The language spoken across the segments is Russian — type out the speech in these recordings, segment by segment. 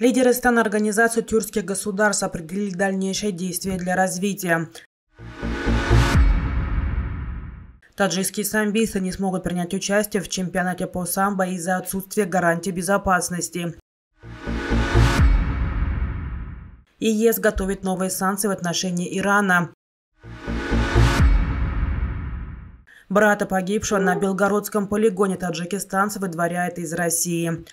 Лидеры стран Организации тюркских государств определили дальнейшие действия для развития. Таджикские самбисты не смогут принять участие в чемпионате по самбо из-за отсутствия гарантий безопасности. ЕС готовит новые санкции в отношении Ирана. Брата погибшего на Белгородском полигоне таджикистанцы выдворяет из России.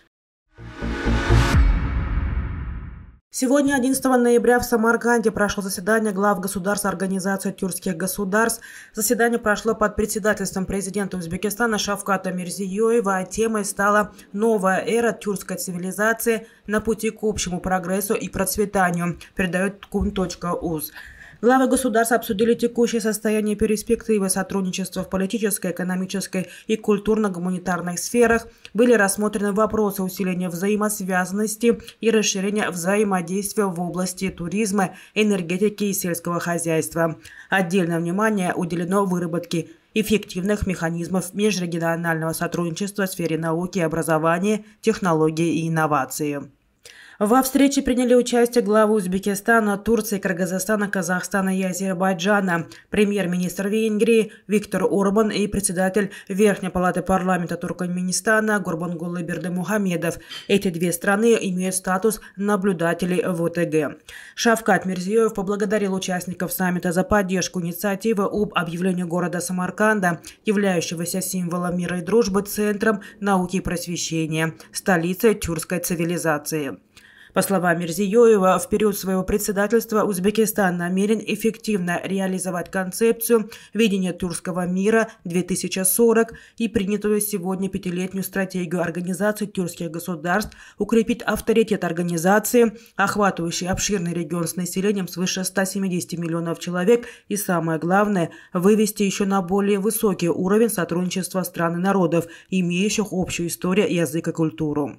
Сегодня, 11 ноября, в Самарканде прошло заседание глав государств Организации тюркских государств. Заседание прошло под председательством президента Узбекистана Шавката Мирзиёева, а темой стала «Новая эра тюркской цивилизации на пути к общему прогрессу и процветанию», передает tkun.uz. Главы государств обсудили текущее состояние и перспективы сотрудничества в политической, экономической и культурно-гуманитарных сферах. Были рассмотрены вопросы усиления взаимосвязанности и расширения взаимодействия в области туризма, энергетики и сельского хозяйства. Отдельное внимание уделено выработке эффективных механизмов межрегионального сотрудничества в сфере науки и образования, технологий и инноваций. Во встрече приняли участие главы Узбекистана, Турции, Кыргызстана, Казахстана и Азербайджана, премьер-министр Венгрии Виктор Орбан и председатель Верхней палаты парламента Туркменистана Гурбангулы Бердымухамедов. Эти две страны имеют статус наблюдателей в ОТГ. Шавкат Мирзиёев поблагодарил участников саммита за поддержку инициативы об объявлении города Самарканда, являющегося символом мира и дружбы, центром науки и просвещения, столицей тюркской цивилизации. По словам Мирзиёева, в период своего председательства Узбекистан намерен эффективно реализовать концепцию видения тюркского мира 2040 и принятую сегодня пятилетнюю стратегию Организации тюркских государств, укрепить авторитет организации, охватывающей обширный регион с населением свыше 170 миллионов человек и, самое главное, вывести еще на более высокий уровень сотрудничества стран и народов, имеющих общую историю, язык и культуру.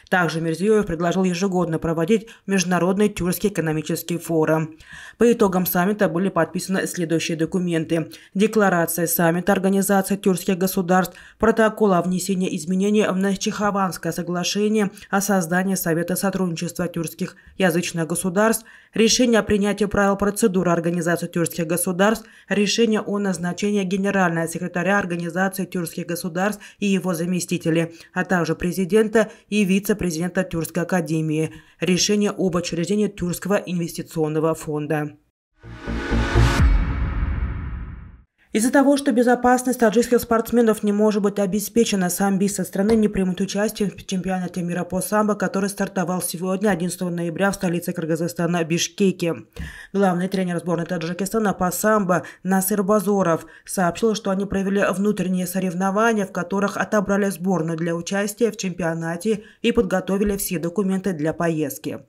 Также Мирзиёев предложил ежегодно проводить Международный тюркский экономический форум. По итогам саммита были подписаны следующие документы: Декларация саммита Организации тюркских государств, протокол о внесении изменений в Нахичеванское соглашение о создании Совета сотрудничества тюркских язычных государств, решение о принятии правил процедуры Организации тюркских государств, решение о назначении генерального секретаря Организации тюркских государств и его заместителей, а также президента и вице-президента Тюркской академии, решение об учреждении Тюркского инвестиционного фонда. Из-за того, что безопасность таджикских спортсменов не может быть обеспечена, самбисты страны не примут участие в чемпионате мира по самбо, который стартовал сегодня, 11 ноября, в столице Кыргызстана Бишкеке. Главный тренер сборной Таджикистана по самбо Насыр Базоров сообщил, что они провели внутренние соревнования, в которых отобрали сборную для участия в чемпионате и подготовили все документы для поездки.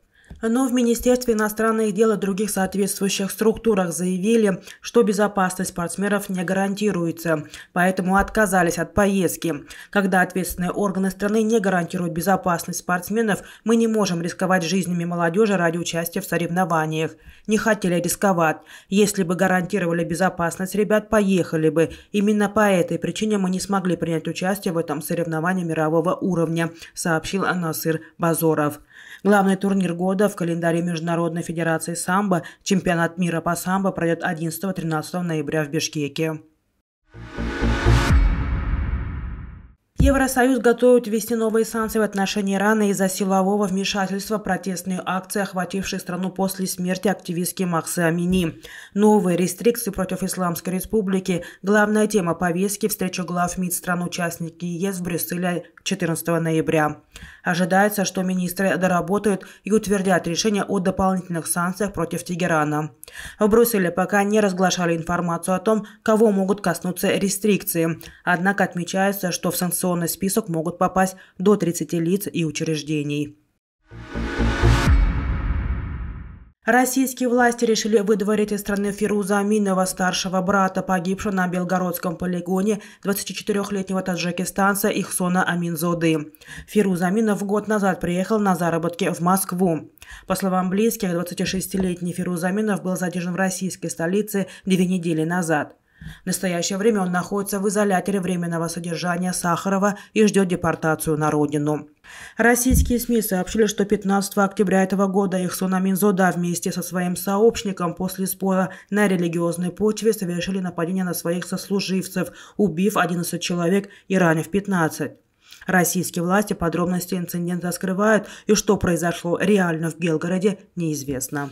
Но в Министерстве иностранных дел и других соответствующих структурах заявили, что безопасность спортсменов не гарантируется, поэтому отказались от поездки. Когда ответственные органы страны не гарантируют безопасность спортсменов, мы не можем рисковать жизнями молодежи ради участия в соревнованиях. Не хотели рисковать. Если бы гарантировали безопасность ребят, поехали бы. Именно по этой причине мы не смогли принять участие в этом соревновании мирового уровня, сообщил Насыр Базоров. Главный турнир года в календаре Международной федерации самбо, чемпионат мира по самбо, пройдет 11-13 ноября в Бишкеке. Евросоюз готовит ввести новые санкции в отношении Ирана из-за силового вмешательства в протестные акции, охватившие страну после смерти активистки Махсы Амини. Новые рестрикции против Исламской Республики – главная тема повестки встречи глав МИД стран-участники ЕС в Брюсселе 14 ноября. Ожидается, что министры доработают и утвердят решение о дополнительных санкциях против Тегерана. В Брюсселе пока не разглашали информацию о том, кого могут коснуться рестрикции. Однако отмечается, что в санкционный список могут попасть до 30 лиц и учреждений. Российские власти решили выдворить из страны Фируза Аминова, старшего брата погибшего на Белгородском полигоне 24-летнего таджикистанца Ихсона Аминзоды. Фируз Аминов год назад приехал на заработки в Москву. По словам близких, 26-летний Фируз Аминов был задержан в российской столице 2 недели назад. В настоящее время он находится в изоляторе временного содержания Сахарова и ждет депортацию на родину. Российские СМИ сообщили, что 15 октября этого года Ихсон Аминзода вместе со своим сообщником после спора на религиозной почве совершили нападение на своих сослуживцев, убив 11 человек и ранив 15. Российские власти подробности инцидента скрывают, и что произошло реально в Белгороде, неизвестно.